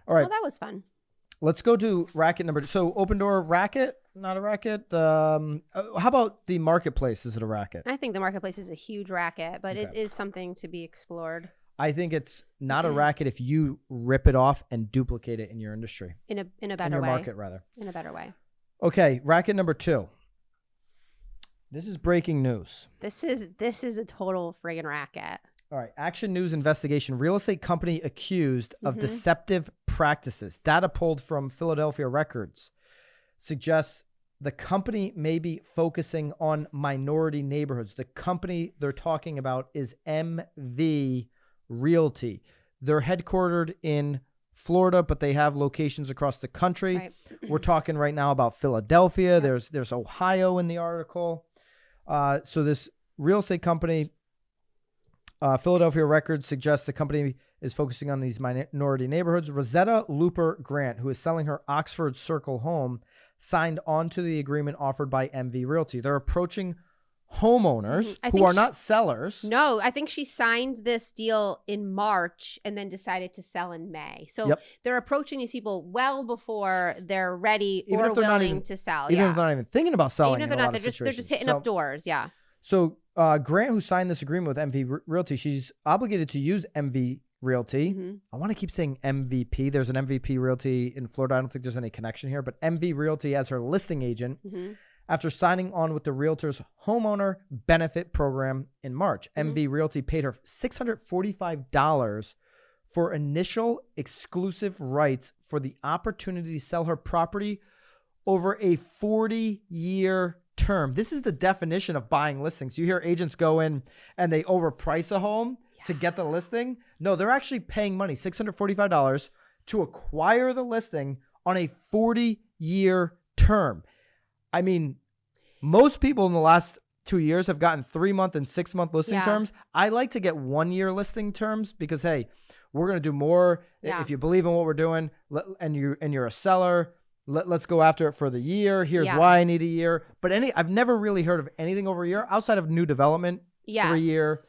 All right. Well, that was fun. Let's go to racket number 2. So Opendoor racket, not a racket. How about the marketplace? Is it a racket? I think the marketplace is a huge racket, but it is something to be explored. I think it's not a racket if you rip it off and duplicate it in your industry. In a better way. In your market, rather. In a better way. Okay, racket number 2. This is breaking news. This is a total friggin' racket. All right. Action News investigation. Real estate company accused of deceptive practices. Data pulled from Philadelphia records suggests the company may be focusing on minority neighborhoods. The company they're talking about is MV Realty. They're headquartered in Florida, but they have locations across the country. Right. We're talking right now about Philadelphia. Yep. There's Ohio in the article. So this real estate company, Philadelphia records suggest the company is focusing on these minority neighborhoods. Rosetta Looper Grant, who is selling her Oxford Circle home, signed on to the agreement offered by MV Realty. They're approaching homeowners who are not sellers. No, I think she signed this deal in March and then decided to sell in May. So they're approaching these people well before they're ready or willing to sell. Even if they're not even thinking about selling. Even if they're not, they're just hitting up doors. Yeah. So Grant, who signed this agreement with MV Realty, she's obligated to use MV Realty. I want to keep saying MVP. There's an MVP Realty in Florida. I don't think there's any connection here, but MV Realty as her listing agent after signing on with the Realtors Homeowner Benefit Program in March. MV Realty paid her $645 for initial exclusive rights for the opportunity to sell her property over a 40-year term. This is the definition of buying listings. You hear agents go in and they overprice a home to get the listing. No, they're actually paying money, $645, to acquire the listing on a 40-year term. I mean, most people in the last 2 years have gotten 3-month and 6-month listing terms. I like to get 1-year listing terms because, hey, we're going to do more. If you believe in what we're doing and you're a seller, let's go after it for the year. Here's why I need a year. But I've never really heard of anything over a year outside of new development, 3-year,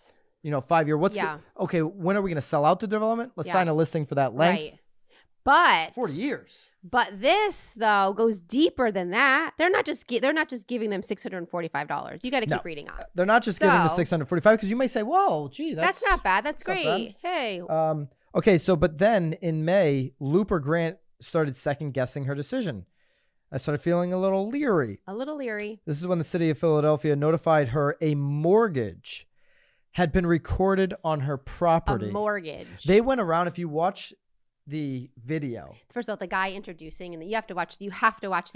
5-year. Okay, when are we going to sell out the development? Let's sign a listing for that length. Right. But 40 years. But this though goes deeper than that. They're not just giving them $645. You got to keep reading on. They're not just giving the $645 because you may say, "Whoa, gee, that's not bad. That's great." Hey. Okay, so but then in May, Looper Grant started second guessing her decision. I started feeling a little leery. This is when the city of Philadelphia notified her a mortgage had been recorded on her property. A mortgage. They went around. If you watch the video. First of all, the guy introducing, and you have to watch the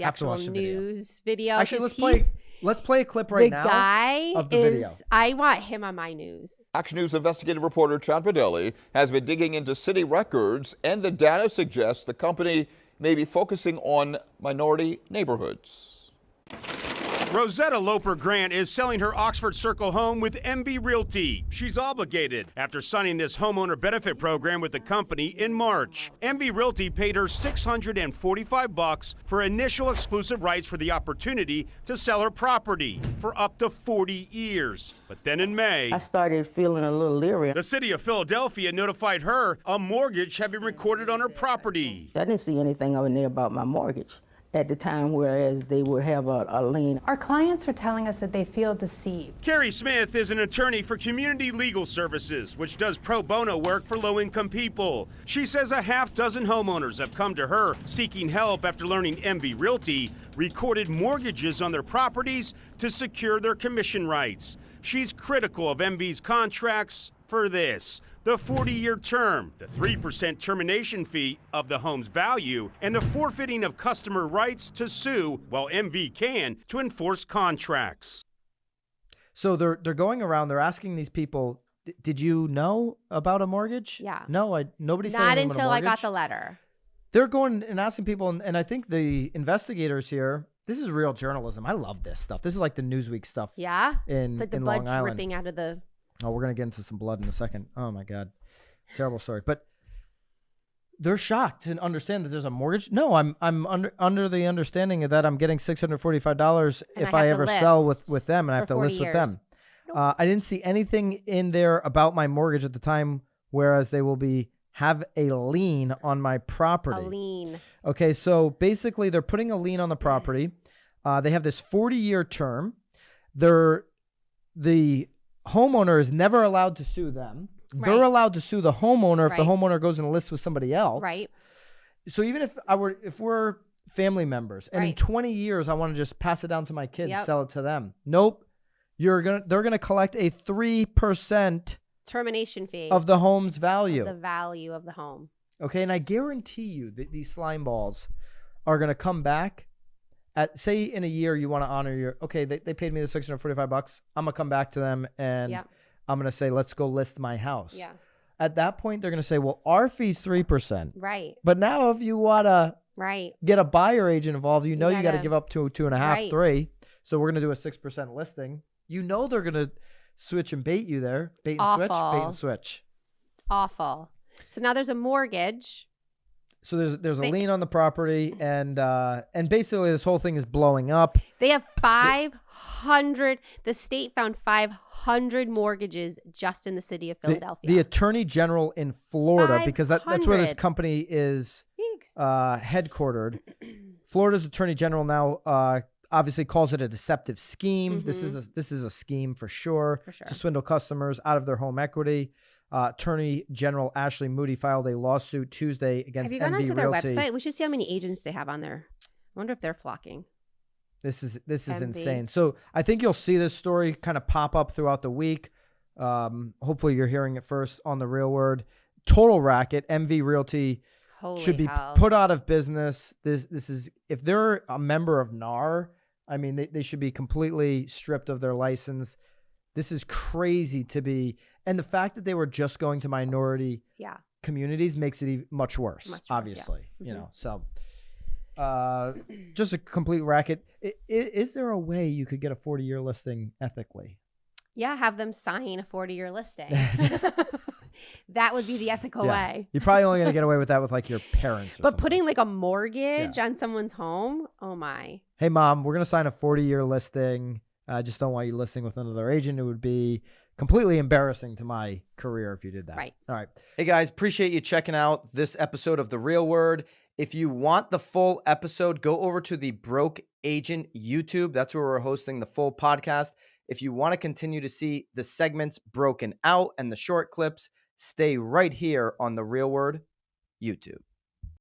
actual news video. Actually, let's play a clip right now. The guy of the video. I want him on my news. Action News investigative reporter Chad Padelli has been digging into city records, and the data suggests the company may be focusing on minority neighborhoods. Rosetta Loper Grant is selling her Oxford Circle home with MV Realty. She's obligated after signing this homeowner benefit program with the company in March. MV Realty paid her $645 for initial exclusive rights for the opportunity to sell her property for up to 40 years. But then in May, I started feeling a little leery. The city of Philadelphia notified her a mortgage had been recorded on her property. I didn't see anything over there about my mortgage at the time, whereas they would have a lien. Our clients are telling us that they feel deceived. Carrie Smith is an attorney for Community Legal Services, which does pro bono work for low-income people. She says a half dozen homeowners have come to her seeking help after learning MV Realty recorded mortgages on their properties to secure their commission rights. She's critical of MV's contracts for this: the 40-year term, the 3% termination fee of the home's value, and the forfeiting of customer rights to sue while MV can to enforce contracts. So they're going around, they're asking these people, did you know about a mortgage? Yeah. No, nobody said Not anything about a until I mortgage. got the letter. They're going and asking people, and I think the investigators here, this is real journalism. I love this stuff. This is like the Newsweek stuff. Yeah? It's like the blood dripping out of the... Oh, we're going to get into some blood in a second. Oh, my God. Terrible story. But they're shocked to understand that there's a mortgage. No, I'm under the understanding that I'm getting $645 if I ever sell with them, and I have to list with them. I didn't see anything in there about my mortgage at the time, whereas they will be have a lien on my property. A lien. Okay, so basically they're putting a lien on the property. They have this 40-year term. The homeowner is never allowed to sue them. Right. They're allowed to sue the homeowner if the Right. homeowner goes and lists with somebody else. Right. So even if we're family members and in Right. 20 years I want to just pass it down to my kids, Yep. sell it to them. Nope. They're gonna collect a 3% Termination fee of the home's value. the value of the home. Okay, and I guarantee you that these slime balls are gonna come back at, say in a year you want to honor your, okay, they paid me the $645. I'm gonna come back to them and Yep. I'm gonna say, let's go list my house. Yeah. At that point, they're gonna say, well, our fee's 3%. Right. But now if you wanna Right. get a buyer agent involved, you know you got to gotta- give up to 2.5, Right. 3. So we're gonna do a 6% listing. You know they're gonna switch and bait you there. Bait and switch, bait Awful. and switch. Awful. So now there's a mortgage. So there's a Thanks. lien on the property, and basically this whole thing is blowing up. They have 500. The state found 500 mortgages just in the city of Philadelphia. The attorney general in Florida, because that's where this 500. company is Yikes. headquartered. Florida's attorney general now obviously calls it a deceptive scheme. This is a scheme for sure, For sure. to swindle customers out of their home equity. Attorney General Ashley Moody filed a lawsuit Tuesday against Have you gone MV onto their Realty. website? We should see how many agents they have on there. I wonder if they're flocking. This is MV. insane. So I think you'll see this story kind of pop up throughout the week. Hopefully you're hearing it first on The Real Word. Total racket. MV Realty Holy should be hell. put out of business. This is, if they're a member of NAR, I mean, they should be completely stripped of their license. This is crazy to be, and the fact that they were just going to minority Yeah. communities makes it much worse, Much worse, yeah. obviously. You Mhm. know, so just a complete racket. Is there a way you could get a 40-year listing ethically? Yeah, have them sign a 40-year listing. That would be the ethical way. You're probably only gonna get away with that with like your parents. Or But something. putting like a mortgage on someone's home, oh my. Hey mom, we're gonna sign a 40-year listing. I just don't want you listing with another agent. It would be completely embarrassing to my career if you did that. Right. All right. Hey guys, appreciate you checking out this episode of The Real Word. If you want the full episode, go over to the Broke Agent YouTube. That's where we're hosting the full podcast. If you want to continue to see the segments broken out and the short clips, stay right here on The Real Word YouTube.